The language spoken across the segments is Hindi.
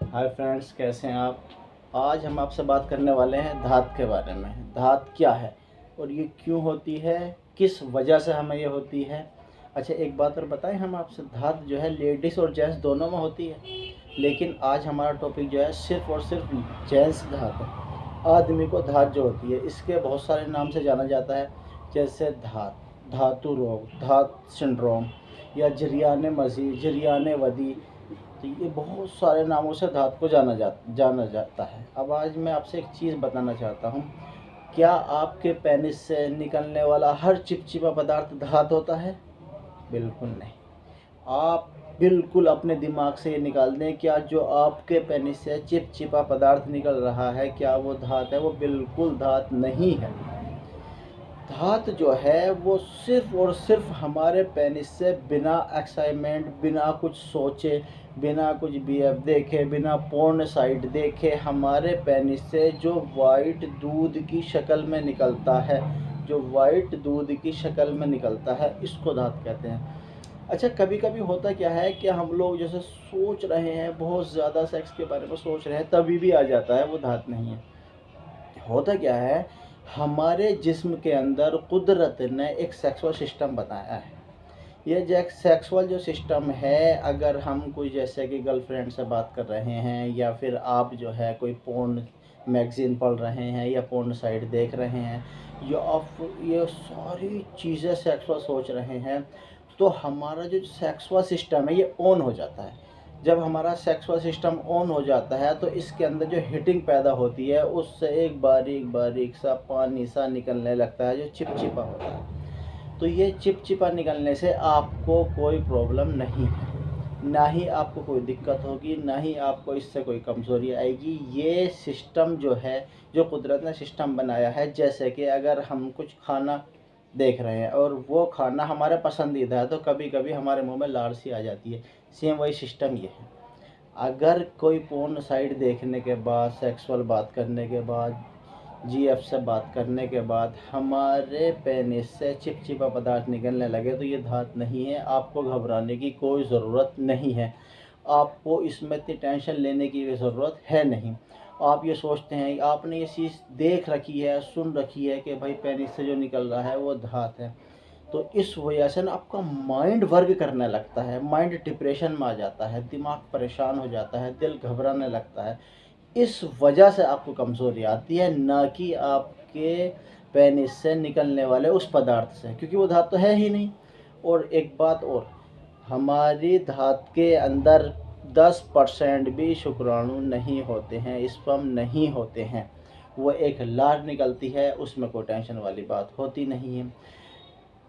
हाय फ्रेंड्स, कैसे हैं आप। आज हम आपसे बात करने वाले हैं धात के बारे में। धात क्या है और ये क्यों होती है, किस वजह से हमें ये होती है। अच्छा, एक बात और बताएं, हम आपसे धात जो है लेडीज़ और जेंट्स दोनों में होती है, लेकिन आज हमारा टॉपिक जो है सिर्फ और सिर्फ जेंट्स धात है। आदमी को धात जो होती है इसके बहुत सारे नाम से जाना जाता है, जैसे धात, धातु रोग, धात सिंड्रोम या जरियान मसी, जरियान वदी। तो ये बहुत सारे नामों से धात को जाना जाता है। अब आज मैं आपसे एक चीज़ बताना चाहता हूँ, क्या आपके पेनिस से निकलने वाला हर चिपचिपा पदार्थ धात होता है? बिल्कुल नहीं। आप बिल्कुल अपने दिमाग से ये निकाल दें, क्या जो आपके पेनिस से चिपचिपा पदार्थ निकल रहा है क्या वो धात है? वो बिल्कुल धात नहीं है। धात जो है वो सिर्फ और सिर्फ हमारे पेनिस से बिना एक्साइटमेंट, बिना कुछ सोचे, बिना कुछ बीएफ देखे, बिना पोर्न साइट देखे हमारे पेनिस से जो वाइट दूध की शक्ल में निकलता है, जो वाइट दूध की शक्ल में निकलता है, इसको धात कहते हैं। अच्छा, कभी कभी होता क्या है कि हम लोग जैसे सोच रहे हैं, बहुत ज़्यादा सेक्स के बारे में सोच रहे हैं, तभी भी आ जाता है, वो धात नहीं है। होता क्या है, हमारे जिस्म के अंदर कुदरत ने एक सेक्सुअल सिस्टम बनाया है। ये जो एक सेक्सुअल जो सिस्टम है, अगर हम कोई जैसे कि गर्लफ्रेंड से बात कर रहे हैं या फिर आप जो है कोई पोर्न मैगज़ीन पढ़ रहे हैं या पोर्न साइट देख रहे हैं या आप ये सारी चीज़ें सेक्सुअल सोच रहे हैं, तो हमारा जो सेक्सुअल सिस्टम है ये ऑन हो जाता है। जब हमारा सेक्सुअल सिस्टम ऑन हो जाता है तो इसके अंदर जो हीटिंग पैदा होती है उससे एक बारीक बारीक सा पानी सा निकलने लगता है जो चिपचिपा होता है। तो ये चिपचिपा निकलने से आपको कोई प्रॉब्लम नहीं है, ना ही आपको कोई दिक्कत होगी, ना ही आपको इससे कोई कमज़ोरी आएगी। ये सिस्टम जो है, जो कुदरत ने सिस्टम बनाया है, जैसे कि अगर हम कुछ खाना देख रहे हैं और वो खाना हमारे पसंदीदा है तो कभी कभी हमारे मुंह में लार सी आ जाती है। सेम वही सिस्टम ये है। अगर कोई पोर्न साइट देखने के बाद, सेक्सुअल बात करने के बाद, जीएफ से बात करने के बाद हमारे पेनिस से चिपचिपा पदार्थ निकलने लगे तो ये धात नहीं है। आपको घबराने की कोई ज़रूरत नहीं है, आपको इसमें इतनी टेंशन लेने की ज़रूरत है नहीं। आप ये सोचते हैं, आपने ये चीज़ देख रखी है, सुन रखी है कि भाई पेनिस से जो निकल रहा है वो धात है, तो इस वजह से ना आपका माइंड वर्क करने लगता है, माइंड डिप्रेशन में आ जाता है, दिमाग परेशान हो जाता है, दिल घबराने लगता है। इस वजह से आपको कमज़ोरी आती है, ना कि आपके पेनिस से निकलने वाले उस पदार्थ से, क्योंकि वो धात तो है ही नहीं। और एक बात और, हमारी धात के अंदर 10% भी शुक्राणु नहीं होते हैं, स्पर्म नहीं होते हैं। वो एक लार निकलती है, उसमें कोई टेंशन वाली बात होती नहीं है।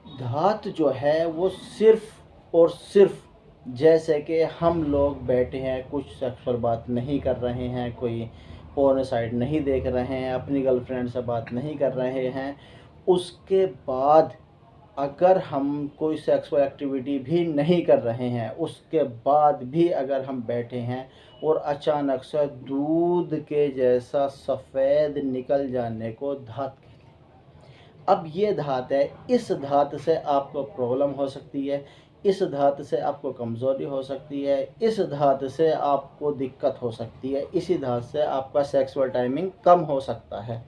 धात जो है वो सिर्फ और सिर्फ, जैसे कि हम लोग बैठे हैं, कुछ सेक्सुअल बात नहीं कर रहे हैं, कोई पोर्न साइट नहीं देख रहे हैं, अपनी गर्लफ्रेंड से बात नहीं कर रहे हैं, उसके बाद अगर हम कोई सेक्सुअल एक्टिविटी भी नहीं कर रहे हैं, उसके बाद भी अगर हम बैठे हैं और अचानक से दूध के जैसा सफ़ेद निकल जाने को धात कहते हैं। अब ये धात है, इस धात से आपको प्रॉब्लम हो सकती है, इस धात से आपको कमज़ोरी हो सकती है, इस धात से आपको दिक्कत हो सकती है, इसी धात से आपका सेक्सुअल टाइमिंग कम हो सकता है।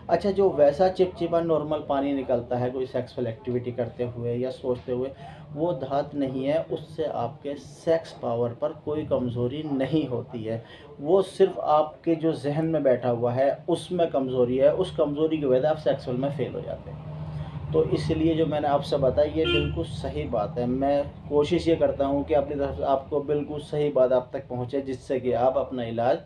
अच्छा, जो वैसा चिपचिपा नॉर्मल पानी निकलता है कोई सेक्सुअल एक्टिविटी करते हुए या सोचते हुए, वो धात नहीं है, उससे आपके सेक्स पावर पर कोई कमज़ोरी नहीं होती है। वो सिर्फ आपके जो जहन में बैठा हुआ है उसमें कमज़ोरी है, उस कमज़ोरी की वजह से आप सेक्सुअल में फ़ेल हो जाते हैं। तो इसलिए जो मैंने आपसे बताया ये बिल्कुल सही बात है। मैं कोशिश ये करता हूँ कि अपनी तरफ से आपको बिल्कुल सही बात आप तक पहुँचे, जिससे कि आप अपना इलाज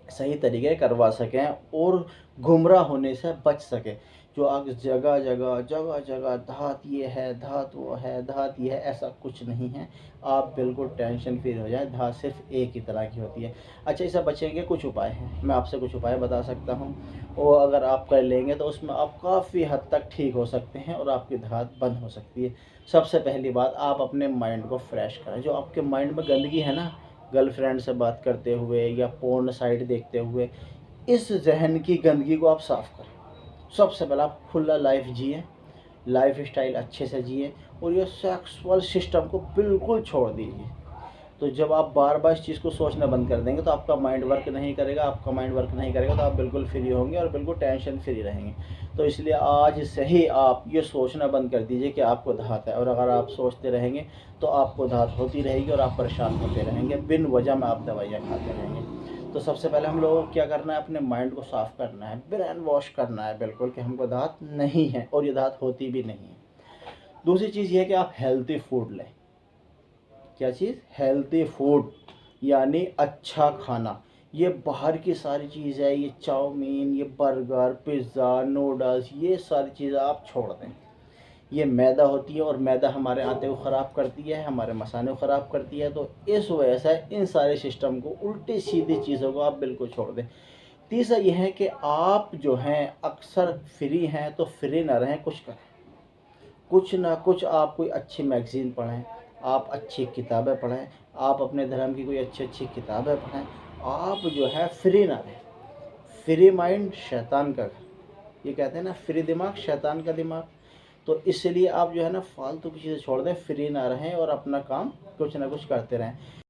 सही तरीके करवा सकें और गुमराह होने से बच सकें। जो आप जगह जगह जगह जगह धात ये है, धात वो है, धात ये है, ऐसा कुछ नहीं है। आप बिल्कुल टेंशन फ्री हो जाएं, धात सिर्फ एक ही तरह की होती है। अच्छा, इससे बचने के कुछ उपाय हैं, मैं आपसे कुछ उपाय बता सकता हूँ, और अगर आप कर लेंगे तो उसमें आप काफ़ी हद तक ठीक हो सकते हैं और आपकी धात बंद हो सकती है। सबसे पहली बात, आप अपने माइंड को फ्रेश करें। जो आपके माइंड में गंदगी है ना, गर्लफ्रेंड से बात करते हुए या पोर्न साइट देखते हुए, इस जहन की गंदगी को आप साफ़ करें। सबसे पहले आप खुला लाइफ जिए, लाइफ स्टाइल अच्छे से जिए और ये सेक्सुअल सिस्टम को बिल्कुल छोड़ दीजिए। तो जब आप बार बार इस चीज़ को सोचना बंद कर देंगे तो आपका माइंड वर्क नहीं करेगा, आपका माइंड वर्क नहीं करेगा तो आप बिल्कुल फ्री होंगे और बिल्कुल टेंशन फ्री रहेंगे। तो इसलिए आज से ही आप ये सोचना बंद कर दीजिए कि आपको धात है, और अगर आप सोचते रहेंगे तो आपको धात होती रहेगी और आप परेशान होते रहेंगे, बिन वजह में आप दवाइयाँ खाते रहेंगे। तो सबसे पहले हम लोगों को क्या करना है, अपने माइंड को साफ़ करना है, ब्रेन वॉश करना है बिल्कुल कि हमको धात नहीं है और ये धात होती भी नहीं है। दूसरी चीज़ ये है कि आप हेल्थी फूड लें। क्या चीज़? हेल्थी फूड, यानी अच्छा खाना। ये बाहर की सारी चीज़ है, ये चाउमीन, ये बर्गर, पिज़्ज़ा, नूडल्स, ये सारी चीज़ें आप छोड़ दें। ये मैदा होती है और मैदा हमारे आटे को ख़राब करती है, हमारे मसाले को ख़राब करती है। तो इस वजह से इन सारे सिस्टम को, उल्टी सीधी चीज़ों को आप बिल्कुल छोड़ दें। तीसरा ये है कि आप जो हैं अक्सर फ्री हैं तो फ्री ना रहें, कुछ करें, कुछ ना कुछ। आप कोई अच्छी मैगज़ीन पढ़ें, आप अच्छी किताबें पढ़ें, आप अपने धर्म की कोई अच्छी अच्छी किताबें पढ़ें। आप जो है फ्री ना रहें। फ्री माइंड शैतान का घर, ये कहते हैं ना, फ्री दिमाग शैतान का दिमाग। तो इसलिए आप जो है ना फालतू की चीज़ें छोड़ दें, फ्री ना रहें और अपना काम कुछ ना कुछ करते रहें।